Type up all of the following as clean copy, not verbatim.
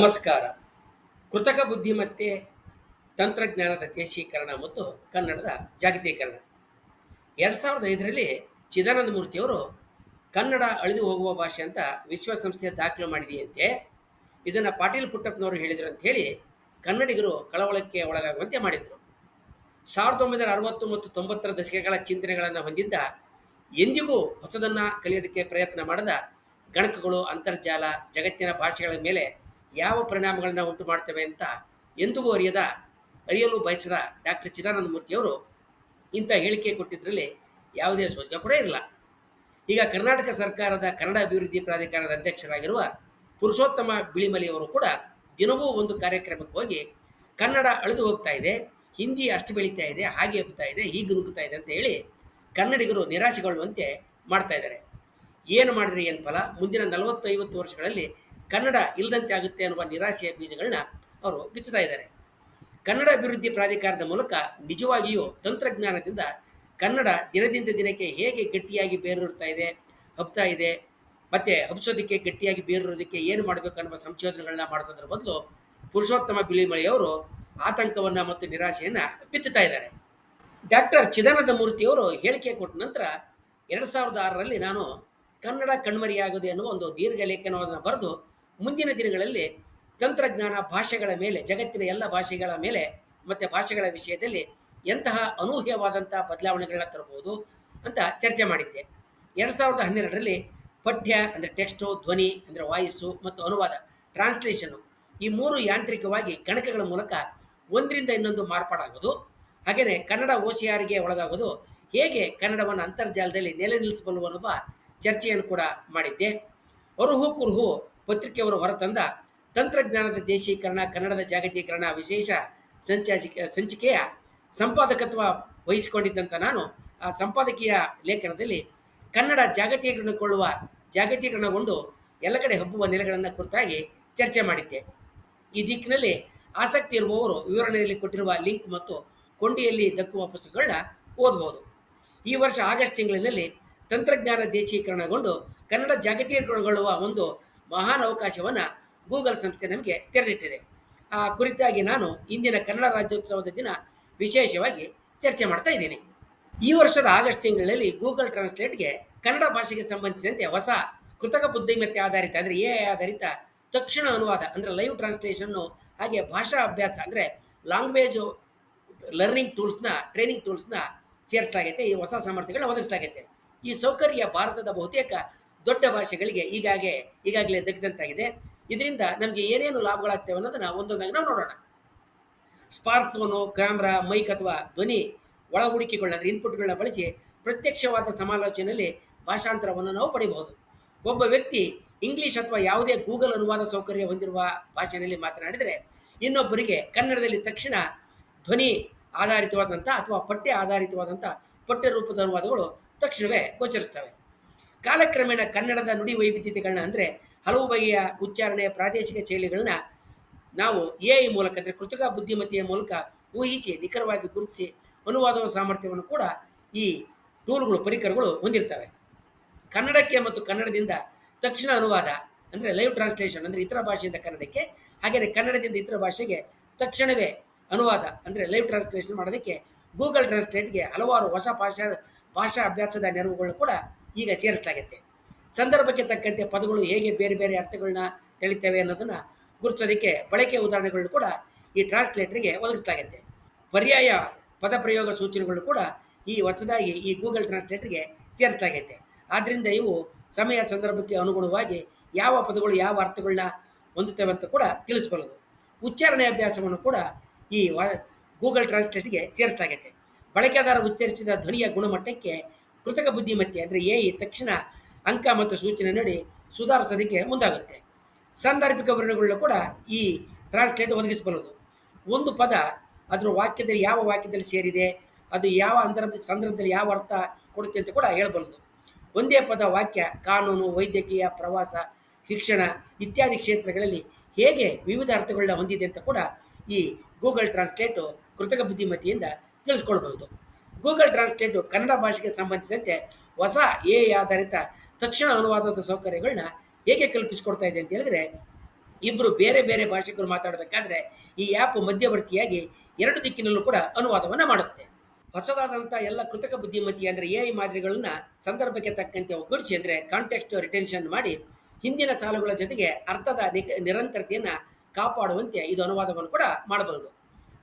ನಮಸ್ಕಾರ. ಕೃತಕ ಬುದ್ಧಿಮತ್ತೆ, ತಂತ್ರಜ್ಞಾನದ ದೇಶೀಕರಣ ಮತ್ತು ಕನ್ನಡದ ಜಾಗತೀಕರಣ. 2005ರಲ್ಲಿ ಚಿದಾನಂದ ಮೂರ್ತಿಯವರು ಕನ್ನಡ ಅಳಿದು ಹೋಗುವ ಭಾಷೆ ಅಂತ ವಿಶ್ವಸಂಸ್ಥೆ ದಾಖಲು ಮಾಡಿದೆಯಂತೆ. ಇದನ್ನು ಪಾಟೀಲ್ ಪುಟ್ಟಪ್ಪನವರು ಹೇಳಿದರು ಅಂತ ಹೇಳಿ ಕನ್ನಡಿಗರು ಕಳವಳಕ್ಕೆ ಒಳಗಾಗುವಂತೆ ಮಾಡಿದರು. 1960 ಮತ್ತು 90ರ ದಶಕಗಳ ಚಿಂತನೆಗಳನ್ನು ಹೊಂದಿದ್ದ, ಎಂದಿಗೂ ಹೊಸದನ್ನು ಕಲಿಯೋದಕ್ಕೆ ಪ್ರಯತ್ನ ಮಾಡದ ಗಣಕಗಳು ಅಂತರ್ಜಾಲ ಜಗತ್ತಿನ ಭಾಷೆಗಳ ಮೇಲೆ ಯಾವ ಪರಿಣಾಮಗಳನ್ನ ಉಂಟು ಮಾಡ್ತವೆ ಅಂತ ಎಂದಿಗೂ ಅರಿಯಲು ಬಯಸದ ಡಾಕ್ಟರ್ ಚಿದಾನಂದ ಮೂರ್ತಿಯವರು ಇಂಥ ಹೇಳಿಕೆ ಕೊಟ್ಟಿದ್ದರಲ್ಲಿ ಯಾವುದೇ ಸೋಜಿಗ ಕೂಡ ಇರಲ್ಲ. ಈಗ ಕರ್ನಾಟಕ ಸರ್ಕಾರದ ಕನ್ನಡ ಅಭಿವೃದ್ಧಿ ಪ್ರಾಧಿಕಾರದ ಅಧ್ಯಕ್ಷರಾಗಿರುವ ಪುರುಷೋತ್ತಮ ಬಿಳಿಮಲೆಯವರು ಕೂಡ ದಿನವೂ ಒಂದು ಕಾರ್ಯಕ್ರಮಕ್ಕೆ ಹೋಗಿ ಕನ್ನಡ ಅಳಿದು ಹೋಗ್ತಾ ಇದೆ, ಹಿಂದಿ ಅಷ್ಟು ಬೆಳೀತಾ ಇದೆ, ಹಾಗೆ ಹಬ್ಬುತ್ತಾ ಇದೆ, ಹೀಗೆ ನುಗ್ಗುತ್ತಾ ಇದೆ ಅಂತ ಹೇಳಿ ಕನ್ನಡಿಗರು ನಿರಾಶೆಗೊಳ್ಳುವಂತೆ ಮಾಡ್ತಾ ಇದ್ದಾರೆ. ಏನು ಮಾಡಿದ್ರೆ ಏನು ಫಲ, ಮುಂದಿನ 40-50 ವರ್ಷಗಳಲ್ಲಿ ಕನ್ನಡ ಇಲ್ಲದಂತೆ ಆಗುತ್ತೆ ಅನ್ನುವ ನಿರಾಶೆಯ ಬೀಜಗಳನ್ನ ಅವರು ಬಿತ್ತುತ್ತಾ ಇದ್ದಾರೆ. ಕನ್ನಡ ಅಭಿವೃದ್ಧಿ ಪ್ರಾಧಿಕಾರದ ಮೂಲಕ ನಿಜವಾಗಿಯೂ ತಂತ್ರಜ್ಞಾನದಿಂದ ಕನ್ನಡ ದಿನದಿಂದ ದಿನಕ್ಕೆ ಹೇಗೆ ಗಟ್ಟಿಯಾಗಿ ಬೇರೂರ್ತಾ ಇದೆ, ಹಬ್ತಾ ಇದೆ, ಮತ್ತೆ ಹಬ್ಸೋದಕ್ಕೆ ಗಟ್ಟಿಯಾಗಿ ಬೇರೂರೋದಕ್ಕೆ ಏನು ಮಾಡಬೇಕು ಅನ್ನುವ ಸಂಶೋಧನೆಗಳನ್ನ ಮಾಡಿಸೋದ್ರ ಬದಲು ಪುರುಷೋತ್ತಮ ಬಿಳಿಮಲೆಯವರು ಆತಂಕವನ್ನ ಮತ್ತು ನಿರಾಶೆಯನ್ನ ಬಿತ್ತುತ್ತಾ ಇದ್ದಾರೆ. ಡಾಕ್ಟರ್ ಚಿದಾನಂದ ಮೂರ್ತಿಯವರು ಹೇಳಿಕೆ ಕೊಟ್ಟ ನಂತರ 2006ರಲ್ಲಿ ನಾನು ಕನ್ನಡ ಕಣ್ಮರಿಯಾಗದೆ ಅನ್ನುವ ಒಂದು ದೀರ್ಘ ಲೇಖನವನ್ನು ಬರೆದು ಮುಂದಿನ ದಿನಗಳಲ್ಲಿ ತಂತ್ರಜ್ಞಾನ ಭಾಷೆಗಳ ಮೇಲೆ, ಜಗತ್ತಿನ ಎಲ್ಲ ಭಾಷೆಗಳ ಮೇಲೆ ಮತ್ತು ಭಾಷೆಗಳ ವಿಷಯದಲ್ಲಿ ಎಂತಹ ಅನೂಹ್ಯವಾದಂಥ ಬದಲಾವಣೆಗಳನ್ನ ತರಬಹುದು ಅಂತ ಚರ್ಚೆ ಮಾಡಿದ್ದೆ. 2012ರಲ್ಲಿ ಪಠ್ಯ ಅಂದರೆ ಟೆಕ್ಸ್ಟು, ಧ್ವನಿ ಅಂದರೆ ವಾಯ್ಸು ಮತ್ತು ಅನುವಾದ ಟ್ರಾನ್ಸ್ಲೇಷನು, ಈ ಮೂರು ಯಾಂತ್ರಿಕವಾಗಿ ಗಣಕಗಳ ಮೂಲಕ ಒಂದರಿಂದ ಇನ್ನೊಂದು ಮಾರ್ಪಾಡಾಗೋದು, ಹಾಗೆಯೇ ಕನ್ನಡ OCRಗೆ ಒಳಗಾಗೋದು, ಹೇಗೆ ಕನ್ನಡವನ್ನು ಅಂತರ್ಜಾಲದಲ್ಲಿ ನೆಲೆ ನಿಲ್ಲಿಸಬಲ್ಲವು ಅನ್ನುವ ಚರ್ಚೆಯನ್ನು ಕೂಡ ಮಾಡಿದ್ದೆ. ಅರುಹು ಕುರುಹು ಪತ್ರಿಕೆಯವರು ಹೊರತಂದ ತಂತ್ರಜ್ಞಾನದ ದೇಶೀಕರಣ, ಕನ್ನಡದ ಜಾಗತೀಕರಣ ವಿಶೇಷ ಸಂಚಿಕೆಯ ಸಂಪಾದಕತ್ವ ವಹಿಸಿಕೊಂಡಿದ್ದಂಥ ನಾನು ಆ ಸಂಪಾದಕೀಯ ಲೇಖನದಲ್ಲಿ ಕನ್ನಡ ಜಾಗತೀಕರಣಗೊಂಡು ಎಲ್ಲ ಕಡೆ ಹಬ್ಬುವ ನೆಲೆಗಳನ್ನು ಕುರಿತಾಗಿ ಚರ್ಚೆ ಮಾಡಿದ್ದೆ. ಈ ದಿಕ್ಕಿನಲ್ಲಿ ಆಸಕ್ತಿ ಇರುವವರು ವಿವರಣೆಯಲ್ಲಿ ಕೊಟ್ಟಿರುವ ಲಿಂಕ್ ಮತ್ತು ಕೊಂಡಿಯಲ್ಲಿ ದಕ್ಕುವ ಪುಸ್ತಕಗಳನ್ನ ಓದಬಹುದು. ಈ ವರ್ಷ ಆಗಸ್ಟ್ ತಿಂಗಳಿನಲ್ಲಿ ತಂತ್ರಜ್ಞಾನ ದೇಶೀಕರಣಗೊಂಡು ಕನ್ನಡ ಜಾಗತೀಕರಣಗೊಳ್ಳುವ ಒಂದು ಮಹಾನ್ ಅವಕಾಶವನ್ನು ಗೂಗಲ್ ಸಂಸ್ಥೆ ನಮಗೆ ತೆರೆದಿಟ್ಟಿದೆ. ಆ ಕುರಿತಾಗಿ ನಾನು ಇಂದಿನ ಕನ್ನಡ ರಾಜ್ಯೋತ್ಸವದ ದಿನ ವಿಶೇಷವಾಗಿ ಚರ್ಚೆ ಮಾಡ್ತಾ ಇದ್ದೀನಿ. ಈ ವರ್ಷದ ಆಗಸ್ಟ್ ತಿಂಗಳಲ್ಲಿ ಗೂಗಲ್ ಟ್ರಾನ್ಸ್ಲೇಟ್ಗೆ ಕನ್ನಡ ಭಾಷೆಗೆ ಸಂಬಂಧಿಸಿದಂತೆ ಹೊಸ ಕೃತಕ ಬುದ್ಧಿಮತ್ತೆ ಆಧಾರಿತ ಅಂದರೆ AI ಆಧಾರಿತ ತಕ್ಷಣ ಅನುವಾದ ಅಂದರೆ ಲೈವ್ ಟ್ರಾನ್ಸ್ಲೇಷನ್ನು, ಹಾಗೆ ಭಾಷಾ ಅಭ್ಯಾಸ ಅಂದರೆ ಲ್ಯಾಂಗ್ವೇಜ್ ಲರ್ನಿಂಗ್ ಟ್ರೈನಿಂಗ್ ಟೂಲ್ಸ್ನ ಸೇರಿಸಲಾಗೈತೆ. ಈ ಹೊಸ ಸಾಮರ್ಥ್ಯಗಳನ್ನ ಒದಗಿಸಲಾಗೈತೆ. ಈ ಸೌಕರ್ಯ ಭಾರತದ ಬಹುತೇಕ ದೊಡ್ಡ ಭಾಷೆಗಳಿಗೆ ಈಗಾಗಲೇ ದಕ್ಕಿದಂತಾಗಿದೆ. ಇದರಿಂದ ನಮಗೆ ಏನೇನು ಲಾಭಗಳಾಗ್ತವೆ ಅನ್ನೋದನ್ನು ಒಂದೊಂದಾಗಿ ನಾವು ನೋಡೋಣ. ಸ್ಮಾರ್ಟ್ಫೋನು, ಕ್ಯಾಮ್ರಾ, ಮೈಕ್ ಅಥವಾ ಧ್ವನಿ ಒಳ ಹೂಡಿಕೆಗಳನ್ನ ಇನ್ಪುಟ್ಗಳನ್ನ ಬಳಸಿ ಪ್ರತ್ಯಕ್ಷವಾದ ಸಮಾಲೋಚನೆಯಲ್ಲಿ ಭಾಷಾಂತರವನ್ನು ನಾವು ಪಡೆಯಬಹುದು. ಒಬ್ಬ ವ್ಯಕ್ತಿ ಇಂಗ್ಲೀಷ್ ಅಥವಾ ಯಾವುದೇ ಗೂಗಲ್ ಅನುವಾದ ಸೌಕರ್ಯ ಹೊಂದಿರುವ ಭಾಷೆಯಲ್ಲಿ ಮಾತನಾಡಿದರೆ ಇನ್ನೊಬ್ಬರಿಗೆ ಕನ್ನಡದಲ್ಲಿ ತಕ್ಷಣ ಧ್ವನಿ ಆಧಾರಿತವಾದಂಥ ಅಥವಾ ಪಠ್ಯ ಆಧಾರಿತವಾದಂಥ ಪಠ್ಯ ರೂಪದ ಅನುವಾದಗಳು ತಕ್ಷಣವೇ ಗೋಚರಿಸ್ತವೆ. ಕಾಲಕ್ರಮೇಣ ಕನ್ನಡದ ನುಡಿ ವೈವಿಧ್ಯತೆಗಳನ್ನ ಅಂದರೆ ಹಲವು ಬಗೆಯ ಉಚ್ಚಾರಣೆಯ ಪ್ರಾದೇಶಿಕ ಶೈಲಿಗಳನ್ನ ನಾವು AI ಮೂಲಕ ಅಂದರೆ ಕೃತಕ ಬುದ್ಧಿಮತ್ತೆಯ ಮೂಲಕ ಊಹಿಸಿ ನಿಖರವಾಗಿ ಗುರುತಿಸಿ ಅನುವಾದದ ಸಾಮರ್ಥ್ಯವನ್ನು ಕೂಡ ಈ ಪರಿಕರಗಳು ಹೊಂದಿರ್ತವೆ. ಕನ್ನಡಕ್ಕೆ ಮತ್ತು ಕನ್ನಡದಿಂದ ತಕ್ಷಣ ಅನುವಾದ ಅಂದರೆ ಲೈವ್ ಟ್ರಾನ್ಸ್ಲೇಷನ್ ಅಂದರೆ ಇತರ ಭಾಷೆಯಿಂದ ಕನ್ನಡಕ್ಕೆ, ಹಾಗೆಯೇ ಕನ್ನಡದಿಂದ ಇತರ ಭಾಷೆಗೆ ತಕ್ಷಣವೇ ಅನುವಾದ ಅಂದರೆ ಲೈವ್ ಟ್ರಾನ್ಸ್ಲೇಷನ್ ಮಾಡೋದಕ್ಕೆ ಗೂಗಲ್ ಟ್ರಾನ್ಸ್ಲೇಟ್ಗೆ ಹಲವಾರು ಹೊಸ ಭಾಷಾ ಅಭ್ಯಾಸದ ನೆರವುಗಳನ್ನು ಕೂಡ ಈಗ ಸೇರಿಸಲಾಗುತ್ತೆ. ಸಂದರ್ಭಕ್ಕೆ ತಕ್ಕಂತೆ ಪದಗಳು ಹೇಗೆ ಬೇರೆ ಬೇರೆ ಅರ್ಥಗಳನ್ನ ತಿಳಿತವೆ ಅನ್ನೋದನ್ನು ಗುರುತಿಸೋದಕ್ಕೆ ಬಳಕೆಯ ಉದಾಹರಣೆಗಳನ್ನು ಕೂಡ ಈ ಟ್ರಾನ್ಸ್ಲೇಟರ್ಗೆ ಒದಗಿಸಲಾಗುತ್ತೆ. ಪರ್ಯಾಯ ಪದಪ್ರಯೋಗ ಸೂಚನೆಗಳು ಕೂಡ ಈ ಹೊಸದಾಗಿ ಈ ಗೂಗಲ್ ಟ್ರಾನ್ಸ್ಲೇಟರ್ಗೆ ಸೇರಿಸಲಾಗೈತೆ. ಆದ್ದರಿಂದ ಇವು ಸಮಯ ಸಂದರ್ಭಕ್ಕೆ ಅನುಗುಣವಾಗಿ ಯಾವ ಪದಗಳು ಯಾವ ಅರ್ಥಗಳನ್ನ ಹೊಂದುತ್ತವೆ ಅಂತ ಕೂಡ ತಿಳಿಸಬಲ್ಲದು. ಉಚ್ಚಾರಣೆ ಅಭ್ಯಾಸವನ್ನು ಕೂಡ ಈ ಗೂಗಲ್ ಟ್ರಾನ್ಸ್ಲೇಟ್ಗೆ ಸೇರಿಸಲಾಗೈತೆ. ಬಳಕೆದಾರ ಉಚ್ಚರಿಸಿದ ಧ್ವನಿಯ ಗುಣಮಟ್ಟಕ್ಕೆ ಕೃತಕ ಬುದ್ಧಿಮತ್ತೆ ಅಂದರೆ AI ತಕ್ಷಣ ಅಂಕ ಮತ್ತು ಸೂಚನೆ ನೀಡಿ ಸುಧಾರಿಸೋದಕ್ಕೆ ಮುಂದಾಗುತ್ತೆ. ಸಾಂದರ್ಭಿಕ ವರ್ಣಗಳನ್ನು ಕೂಡ ಈ ಟ್ರಾನ್ಸ್ಲೇಟ್ ಒದಗಿಸಬಲ್ಲದು. ಒಂದು ಪದ ಅದರ ಯಾವ ವಾಕ್ಯದಲ್ಲಿ ಸೇರಿದೆ, ಅದು ಯಾವ ಸಂದರ್ಭದಲ್ಲಿ ಯಾವ ಅರ್ಥ ಕೊಡುತ್ತೆ ಅಂತ ಕೂಡ ಹೇಳಬಲ್ಲದು. ಒಂದೇ ಪದ ವಾಕ್ಯ ಕಾನೂನು, ವೈದ್ಯಕೀಯ, ಪ್ರವಾಸ, ಶಿಕ್ಷಣ ಇತ್ಯಾದಿ ಕ್ಷೇತ್ರಗಳಲ್ಲಿ ಹೇಗೆ ವಿವಿಧ ಅರ್ಥಗಳನ್ನ ಹೊಂದಿದೆ ಅಂತ ಕೂಡ ಈ ಗೂಗಲ್ ಟ್ರಾನ್ಸ್ಲೇಟು ಕೃತಕ ಬುದ್ಧಿಮತ್ತೆಯಿಂದ ತಿಳಿಸ್ಕೊಳ್ಬಹುದು. ಗೂಗಲ್ ಟ್ರಾನ್ಸ್ಲೇಟು ಕನ್ನಡ ಭಾಷೆಗೆ ಸಂಬಂಧಿಸಿದಂತೆ ಹೊಸ AI ಆಧಾರಿತ ತಕ್ಷಣ ಅನುವಾದದ ಸೌಕರ್ಯಗಳನ್ನ ಹೇಗೆ ಕಲ್ಪಿಸಿಕೊಡ್ತಾ ಇದೆ ಅಂತ ಹೇಳಿದ್ರೆ, ಇಬ್ಬರು ಬೇರೆ ಬೇರೆ ಭಾಷಿಕರು ಮಾತಾಡಬೇಕಾದ್ರೆ ಈ ಆ್ಯಪ್ ಮಧ್ಯವರ್ತಿಯಾಗಿ ಎರಡು ದಿಕ್ಕಿನಲ್ಲೂ ಕೂಡ ಅನುವಾದವನ್ನು ಮಾಡುತ್ತೆ. ಹೊಸದಾದಂಥ ಎಲ್ಲ ಕೃತಕ ಬುದ್ಧಿಮತ್ತೆ ಅಂದರೆ ಎ ಐ ಮಾದರಿಗಳನ್ನ ಸಂದರ್ಭಕ್ಕೆ ತಕ್ಕಂತೆ ಒಗ್ಗೂಡಿಸಿ ಅಂದರೆ ಕಾಂಟೆಕ್ಸ್ಟ್ ರಿಟೆನ್ಷನ್ ಮಾಡಿ ಹಿಂದಿನ ಸಾಲುಗಳ ಜೊತೆಗೆ ಅರ್ಥದ ನಿರಂತರತೆಯನ್ನು ಕಾಪಾಡುವಂತೆ ಇದು ಅನುವಾದವನ್ನು ಕೂಡ ಮಾಡಬಹುದು.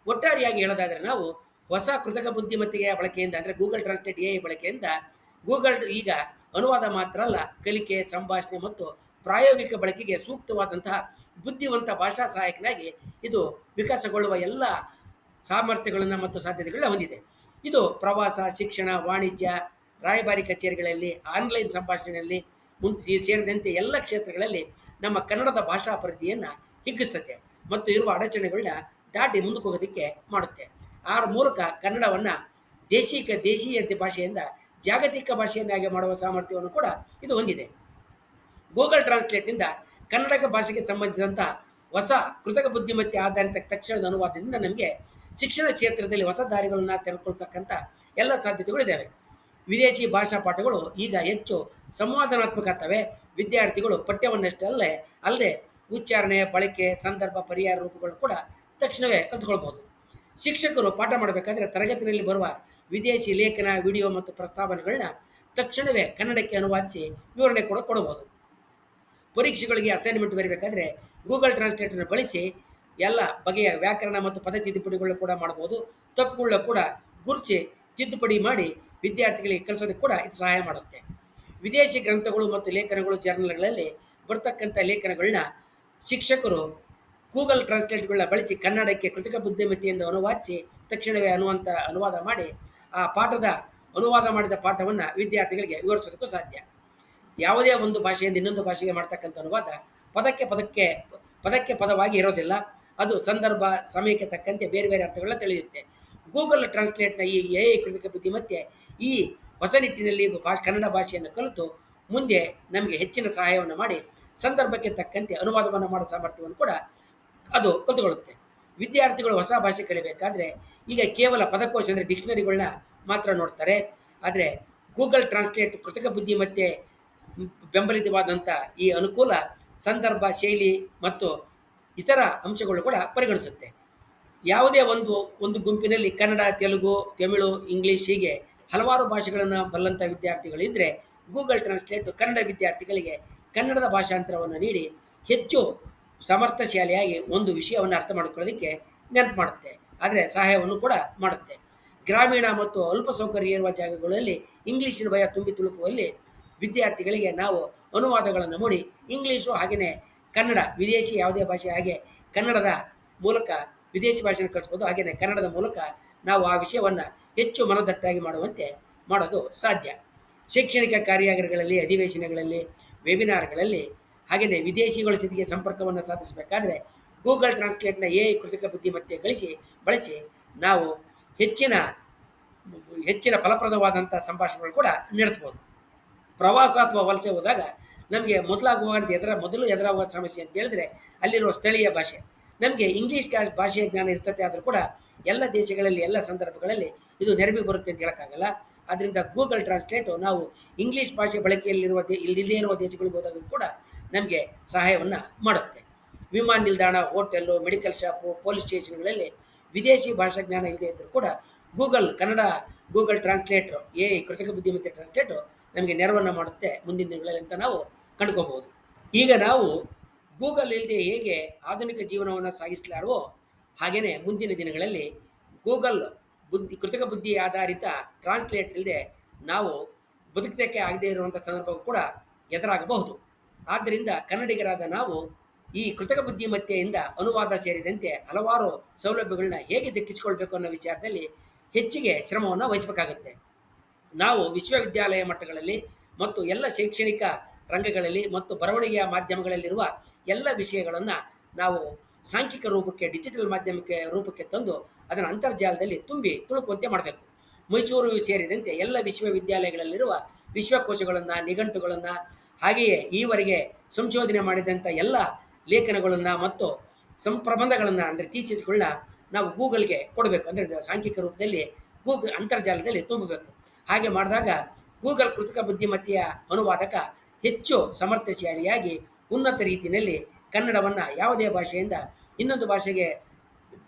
ಒಟ್ಟಾರೆಯಾಗಿ ಹೇಳೋದಾದರೆ ನಾವು ಹೊಸ ಕೃತಕ ಬುದ್ಧಿಮತ್ತೆಯ ಬಳಕೆಯಿಂದ ಅಂದರೆ ಗೂಗಲ್ ಟ್ರಾನ್ಸ್ಲೇಟ್ ಎ ಐ ಬಳಕೆಯಿಂದ ಗೂಗಲ್ ಈಗ ಅನುವಾದ ಮಾತ್ರ ಅಲ್ಲ, ಕಲಿಕೆ, ಸಂಭಾಷಣೆ ಮತ್ತು ಪ್ರಾಯೋಗಿಕ ಬಳಕೆಗೆ ಸೂಕ್ತವಾದಂತಹ ಬುದ್ಧಿವಂತ ಭಾಷಾ ಸಹಾಯಕನಾಗಿ ಇದು ವಿಕಾಸಗೊಳ್ಳುವ ಎಲ್ಲ ಸಾಮರ್ಥ್ಯಗಳನ್ನು ಮತ್ತು ಸಾಧ್ಯತೆಗಳನ್ನ ಹೊಂದಿದೆ. ಇದು ಪ್ರವಾಸ, ಶಿಕ್ಷಣ, ವಾಣಿಜ್ಯ, ರಾಯಭಾರಿ ಕಚೇರಿಗಳಲ್ಲಿ, ಆನ್ಲೈನ್ ಸಂಭಾಷಣೆಯಲ್ಲಿ ಸೇರಿದಂತೆ ಎಲ್ಲ ಕ್ಷೇತ್ರಗಳಲ್ಲಿ ನಮ್ಮ ಕನ್ನಡದ ಭಾಷಾ ಪರಿಧಿಯನ್ನು ಹಿಗ್ಗಿಸ್ತದೆ ಮತ್ತು ಇರುವ ಅಡಚಣೆಗಳನ್ನ ದಾಟಿ ಮುಂದಕ್ಕೆ ಹೋಗೋದಕ್ಕೆ ಮಾಡುತ್ತೆ. ಆ ಮೂಲಕ ಕನ್ನಡವನ್ನು ದೇಶೀಯ ಭಾಷೆಯಿಂದ ಜಾಗತಿಕ ಭಾಷೆಯನ್ನಾಗಿ ಮಾಡುವ ಸಾಮರ್ಥ್ಯವನ್ನು ಕೂಡ ಇದು ಹೊಂದಿದೆ. ಗೂಗಲ್ ಟ್ರಾನ್ಸ್ಲೇಟ್ನಿಂದ ಕನ್ನಡ ಭಾಷೆಗೆ ಸಂಬಂಧಿಸಿದಂಥ ಹೊಸ ಕೃತಕ ಬುದ್ಧಿಮತ್ತೆ ಆಧಾರಿತ ತಕ್ಷಣದ ಅನುವಾದದಿಂದ ನಮಗೆ ಶಿಕ್ಷಣ ಕ್ಷೇತ್ರದಲ್ಲಿ ಹೊಸ ದಾರಿಗಳನ್ನು ತೆರೆದುಕೊಳ್ತಕ್ಕಂಥ ಎಲ್ಲ ಸಾಧ್ಯತೆಗಳಿದ್ದಾವೆ. ವಿದೇಶಿ ಭಾಷಾ ಪಾಠಗಳು ಈಗ ಹೆಚ್ಚು ಸಂವಾದಾತ್ಮಕ ಆಗ್ತವೆ. ವಿದ್ಯಾರ್ಥಿಗಳು ಪಠ್ಯವನ್ನಷ್ಟೇ ಅಲ್ಲದೆ ಉಚ್ಚಾರಣೆ, ಬಳಕೆ, ಸಂದರ್ಭ, ಪರಿಹಾರ ರೂಪಗಳು ಕೂಡ ತಕ್ಷಣವೇ ಕಲ್ತ್ಕೊಳ್ಬೋದು. ಶಿಕ್ಷಕರು ಪಾಠ ಮಾಡಬೇಕಾದ್ರೆ ತರಗತಿಯಲ್ಲಿ ಬರುವ ವಿದೇಶಿ ಲೇಖನ, ವಿಡಿಯೋ ಮತ್ತು ಪ್ರಸ್ತಾವನೆಗಳನ್ನ ತಕ್ಷಣವೇ ಕನ್ನಡಕ್ಕೆ ಅನುವಾದಿಸಿ ವಿವರಣೆ ಕೂಡ ಕೊಡಬಹುದು. ಪರೀಕ್ಷೆಗಳಿಗೆ ಅಸೈನ್ಮೆಂಟ್ ಬರೀಬೇಕಾದ್ರೆ ಗೂಗಲ್ ಟ್ರಾನ್ಸ್ಲೇಟರ್ನ ಬಳಸಿ ಎಲ್ಲ ಬಗೆಯ ವ್ಯಾಕರಣ ಮತ್ತು ಪದ ತಿದ್ದುಪಡಿಗಳು ಕೂಡ ಮಾಡ್ಬೋದು. ತಪ್ಪುಗಳನ್ನ ಕೂಡ ಗುರುತಿಸಿ ತಿದ್ದುಪಡಿ ಮಾಡಿ ವಿದ್ಯಾರ್ಥಿಗಳಿಗೆ ಕಲಿಸೋದಕ್ಕೆ ಕೂಡ ಇದು ಸಹಾಯ ಮಾಡುತ್ತೆ. ವಿದೇಶಿ ಗ್ರಂಥಗಳು ಮತ್ತು ಲೇಖನಗಳು, ಜರ್ನಲ್ಗಳಲ್ಲಿ ಬರ್ತಕ್ಕಂಥ ಲೇಖನಗಳನ್ನ ಶಿಕ್ಷಕರು ಗೂಗಲ್ ಟ್ರಾನ್ಸ್ಲೇಟ್ಗಳನ್ನ ಬಳಸಿ ಕನ್ನಡಕ್ಕೆ ಕೃತಕ ಬುದ್ಧಿಮತ್ತೆಯಿಂದ ಅನುವಾದಿಸಿ ತಕ್ಷಣವೇ ಅನುವಾದ ಮಾಡಿ ಆ ಅನುವಾದ ಮಾಡಿದ ಪಾಠವನ್ನು ವಿದ್ಯಾರ್ಥಿಗಳಿಗೆ ವಿವರಿಸೋದಕ್ಕೂ ಸಾಧ್ಯ. ಯಾವುದೇ ಒಂದು ಭಾಷೆಯಿಂದ ಇನ್ನೊಂದು ಭಾಷೆಗೆ ಮಾಡ್ತಕ್ಕಂಥ ಅನುವಾದ ಪದಕ್ಕೆ ಪದವಾಗಿ ಇರೋದಿಲ್ಲ. ಅದು ಸಂದರ್ಭ, ಸಮಯಕ್ಕೆ ತಕ್ಕಂತೆ ಬೇರೆ ಬೇರೆ ಅರ್ಥಗಳನ್ನ ತಿಳಿಯುತ್ತೆ. ಗೂಗಲ್ ಟ್ರಾನ್ಸ್ಲೇಟ್ನ ಈ ಎ ಐ ಕೃತಕ ಬುದ್ಧಿಮತ್ತೆ ಈ ಹೊಸ ನಿಟ್ಟಿನಲ್ಲಿ ಕನ್ನಡ ಭಾಷೆಯನ್ನು ಕಲಿತು ಮುಂದೆ ನಮಗೆ ಹೆಚ್ಚಿನ ಸಹಾಯವನ್ನು ಮಾಡಿ ಸಂದರ್ಭಕ್ಕೆ ತಕ್ಕಂತೆ ಅನುವಾದವನ್ನು ಮಾಡೋ ಸಾಮರ್ಥ್ಯವನ್ನು ಕೂಡ ಅದು ಕಲಿತುಕೊಳ್ಳುತ್ತೆ. ವಿದ್ಯಾರ್ಥಿಗಳು ಹೊಸ ಭಾಷೆ ಕಲಿಬೇಕಾದ್ರೆ ಈಗ ಕೇವಲ ಪದಕೋಶ ಅಂದರೆ ಡಿಕ್ಷನರಿಗಳನ್ನ ಮಾತ್ರ ನೋಡ್ತಾರೆ. ಆದರೆ ಗೂಗಲ್ ಟ್ರಾನ್ಸ್ಲೇಟ್ ಕೃತಕ ಬುದ್ಧಿಮತ್ತೆ ಬೆಂಬಲಿತವಾದಂಥ ಈ ಅನುಕೂಲ ಸಂದರ್ಭ, ಶೈಲಿ ಮತ್ತು ಇತರ ಅಂಶಗಳು ಕೂಡ ಪರಿಗಣಿಸುತ್ತೆ. ಯಾವುದೇ ಒಂದು ಗುಂಪಿನಲ್ಲಿ ಕನ್ನಡ, ತೆಲುಗು, ತಮಿಳು, ಇಂಗ್ಲೀಷ್ ಹೀಗೆ ಹಲವಾರು ಭಾಷೆಗಳನ್ನು ಬಲ್ಲಂಥ ವಿದ್ಯಾರ್ಥಿಗಳಿದ್ದರೆ ಗೂಗಲ್ ಟ್ರಾನ್ಸ್ಲೇಟ್ ಕನ್ನಡ ವಿದ್ಯಾರ್ಥಿಗಳಿಗೆ ಕನ್ನಡದ ಭಾಷಾಂತರವನ್ನು ನೀಡಿ ಹೆಚ್ಚು ಸಮರ್ಥಶಾಲಿಯಾಗಿ ಒಂದು ವಿಷಯವನ್ನು ಅರ್ಥ ಮಾಡಿಕೊಳ್ಳೋದಕ್ಕೆ ನೆನಪು ಮಾಡುತ್ತೆ. ಆದರೆ ಸಹಾಯವನ್ನು ಕೂಡ ಮಾಡುತ್ತೆ. ಗ್ರಾಮೀಣ ಮತ್ತು ಅಲ್ಪ ಸೌಕರ್ಯ ಇರುವ ಜಾಗಗಳಲ್ಲಿ ಇಂಗ್ಲೀಷಿನ ಭಯ ತುಂಬಿ ತುಳುಕುವಲ್ಲಿ ವಿದ್ಯಾರ್ಥಿಗಳಿಗೆ ನಾವು ಅನುವಾದಗಳನ್ನು ಮಾಡಿ ಇಂಗ್ಲೀಷು ಹಾಗೆಯೇ ಕನ್ನಡ, ವಿದೇಶಿ ಯಾವುದೇ ಭಾಷೆ ಹಾಗೆ ಕನ್ನಡದ ಮೂಲಕ ವಿದೇಶಿ ಭಾಷೆಯನ್ನು ಕಲಿಸ್ಬೋದು. ಹಾಗೆಯೇ ಕನ್ನಡದ ಮೂಲಕ ನಾವು ಆ ವಿಷಯವನ್ನು ಹೆಚ್ಚು ಮನದಟ್ಟಾಗಿ ಮಾಡೋದು ಸಾಧ್ಯ. ಶೈಕ್ಷಣಿಕ ಕಾರ್ಯಾಗಾರಗಳಲ್ಲಿ, ಅಧಿವೇಶನಗಳಲ್ಲಿ, ವೆಬಿನಾರ್ಗಳಲ್ಲಿ ಹಾಗೆಯೇ ವಿದೇಶಿಗಳ ಜೊತೆಗೆ ಸಂಪರ್ಕವನ್ನು ಸಾಧಿಸಬೇಕಾದ್ರೆ ಗೂಗಲ್ ಟ್ರಾನ್ಸ್ಲೇಟ್ನ ಎ ಐ ಕೃತಕ ಬುದ್ಧಿಮತ್ತೆ ಬಳಸಿ ನಾವು ಹೆಚ್ಚಿನ ಫಲಪ್ರದವಾದಂಥ ಸಂಭಾಷಣೆಗಳು ಕೂಡ ನಡೆಸ್ಬೋದು. ಪ್ರವಾಸ ಅಥವಾ ವಲಸೆ ಹೋದಾಗ ನಮಗೆ ಮೊದಲು ಎದುರಾಗುವ ಸಮಸ್ಯೆ ಅಂತ ಹೇಳಿದ್ರೆ ಅಲ್ಲಿರುವ ಸ್ಥಳೀಯ ಭಾಷೆ. ನಮಗೆ ಇಂಗ್ಲೀಷ್ ಭಾಷೆಯ ಜ್ಞಾನ ಇರ್ತದೆ, ಆದರೂ ಕೂಡ ಎಲ್ಲ ದೇಶಗಳಲ್ಲಿ ಎಲ್ಲ ಸಂದರ್ಭಗಳಲ್ಲಿ ಇದು ನೆರವಿಗೆ ಬರುತ್ತೆ ಅಂತ ಹೇಳೋಕ್ಕಾಗಲ್ಲ. ಆದ್ದರಿಂದ ಗೂಗಲ್ ಟ್ರಾನ್ಸ್ಲೇಟು ನಾವು ಇಂಗ್ಲೀಷ್ ಭಾಷೆ ಇಲ್ಲದೇ ಇರುವ ದೇಶಗಳಿಗೆ ಹೋದಾಗ ಕೂಡ ನಮಗೆ ಸಹಾಯವನ್ನು ಮಾಡುತ್ತೆ. ವಿಮಾನ ನಿಲ್ದಾಣ, ಹೋಟೆಲ್ಲು, ಮೆಡಿಕಲ್ ಶಾಪು, ಪೊಲೀಸ್ ಸ್ಟೇಷನ್ಗಳಲ್ಲಿ ವಿದೇಶಿ ಭಾಷಾ ಜ್ಞಾನ ಇಲ್ಲದೇ ಇದ್ದರೂ ಕೂಡ ಗೂಗಲ್ ಟ್ರಾನ್ಸ್ಲೇಟ್ರು ಎ ಐ ಕೃತಕ ಬುದ್ಧಿಮತ್ತೆ ಟ್ರಾನ್ಸ್ಲೇಟು ನಮಗೆ ನೆರವನ್ನು ಮಾಡುತ್ತೆ ಮುಂದಿನ ದಿನಗಳಲ್ಲಿ ಅಂತ ನಾವು ಕಂಡುಕೋಬಹುದು. ಈಗ ನಾವು ಗೂಗಲ್ ಇಲ್ಲದೆ ಹೇಗೆ ಆಧುನಿಕ ಜೀವನವನ್ನು ಸಾಗಿಸಲಾರೋ ಹಾಗೆಯೇ ಮುಂದಿನ ದಿನಗಳಲ್ಲಿ ಗೂಗಲ್ ಕೃತಕ ಬುದ್ಧಿ ಆಧಾರಿತ ಟ್ರಾನ್ಸ್ಲೇಟ್ ಇಲ್ಲದೆ ನಾವು ಬದುಕಕ್ಕೆ ಆಗದೇ ಇರುವಂಥ ಸಂದರ್ಭ ಕೂಡ ಎದುರಾಗಬಹುದು. ಆದ್ದರಿಂದ ಕನ್ನಡಿಗರಾದ ನಾವು ಈ ಕೃತಕ ಬುದ್ಧಿಮತ್ತೆಯಿಂದ ಅನುವಾದ ಸೇರಿದಂತೆ ಹಲವಾರು ಸೌಲಭ್ಯಗಳನ್ನ ಹೇಗೆ ದಕ್ಕಿಸಿಕೊಳ್ಬೇಕು ಅನ್ನೋ ವಿಚಾರದಲ್ಲಿ ಹೆಚ್ಚಿಗೆ ಶ್ರಮವನ್ನು ವಹಿಸಬೇಕಾಗುತ್ತೆ. ನಾವು ವಿಶ್ವವಿದ್ಯಾಲಯ ಮಟ್ಟಗಳಲ್ಲಿ ಮತ್ತು ಎಲ್ಲ ಶೈಕ್ಷಣಿಕ ರಂಗಗಳಲ್ಲಿ ಮತ್ತು ಬರವಣಿಗೆಯ ಮಾಧ್ಯಮಗಳಲ್ಲಿರುವ ಎಲ್ಲ ವಿಷಯಗಳನ್ನು ನಾವು ಸಾಂಖ್ಯಿಕ ರೂಪಕ್ಕೆ, ಡಿಜಿಟಲ್ ಮಾಧ್ಯಮಕ್ಕೆ ರೂಪಕ್ಕೆ ತಂದು ಅದನ್ನು ಅಂತರ್ಜಾಲದಲ್ಲಿ ತುಂಬಿ ತುಳುಕುವಂತೆ ಮಾಡಬೇಕು. ಮೈಸೂರು ಸೇರಿದಂತೆ ಎಲ್ಲ ವಿಶ್ವವಿದ್ಯಾಲಯಗಳಲ್ಲಿರುವ ವಿಶ್ವಕೋಶಗಳನ್ನು, ನಿಘಂಟುಗಳನ್ನು, ಹಾಗೆಯೇ ಈವರೆಗೆ ಸಂಶೋಧನೆ ಮಾಡಿದಂಥ ಎಲ್ಲ ಲೇಖನಗಳನ್ನು ಮತ್ತು ಪ್ರಬಂಧಗಳನ್ನು ಅಂದರೆ ಥೀಸಿಸ್ಗಳನ್ನ ನಾವು ಗೂಗಲ್ಗೆ ಕೊಡಬೇಕು. ಅಂದರೆ ಸಾಂಖ್ಯಿಕ ರೂಪದಲ್ಲಿ ಅಂತರ್ಜಾಲದಲ್ಲಿ ತುಂಬಬೇಕು. ಹಾಗೆ ಮಾಡಿದಾಗ ಗೂಗಲ್ ಕೃತಕ ಬುದ್ಧಿಮತ್ತೆಯ ಅನುವಾದಕ ಹೆಚ್ಚು ಸಮರ್ಥಶಾಲಿಯಾಗಿ ಉನ್ನತ ರೀತಿಯಲ್ಲಿ ಕನ್ನಡವನ್ನು ಯಾವುದೇ ಭಾಷೆಯಿಂದ ಇನ್ನೊಂದು ಭಾಷೆಗೆ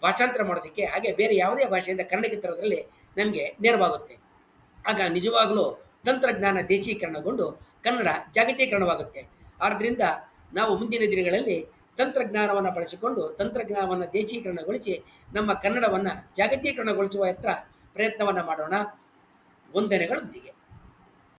ಭಾಷಾಂತರ ಮಾಡೋದಕ್ಕೆ, ಹಾಗೆ ಬೇರೆ ಯಾವುದೇ ಭಾಷೆಯಿಂದ ಕನ್ನಡಕ್ಕೆ ತರೋದ್ರಲ್ಲಿ ನಮಗೆ ನೆರವಾಗುತ್ತೆ. ಆಗ ನಿಜವಾಗಲೂ ತಂತ್ರಜ್ಞಾನ ದೇಶೀಕರಣಗೊಂಡು ಕನ್ನಡ ಜಾಗತೀಕರಣವಾಗುತ್ತೆ. ಆದ್ದರಿಂದ ನಾವು ಮುಂದಿನ ದಿನಗಳಲ್ಲಿ ತಂತ್ರಜ್ಞಾನವನ್ನು ಬಳಸಿಕೊಂಡು ತಂತ್ರಜ್ಞಾನವನ್ನು ದೇಶೀಕರಣಗೊಳಿಸಿ ನಮ್ಮ ಕನ್ನಡವನ್ನು ಜಾಗತೀಕರಣಗೊಳಿಸುವ ಪ್ರಯತ್ನವನ್ನು ಮಾಡೋಣ. ವಂದನೆಗಳೊಂದಿಗೆ.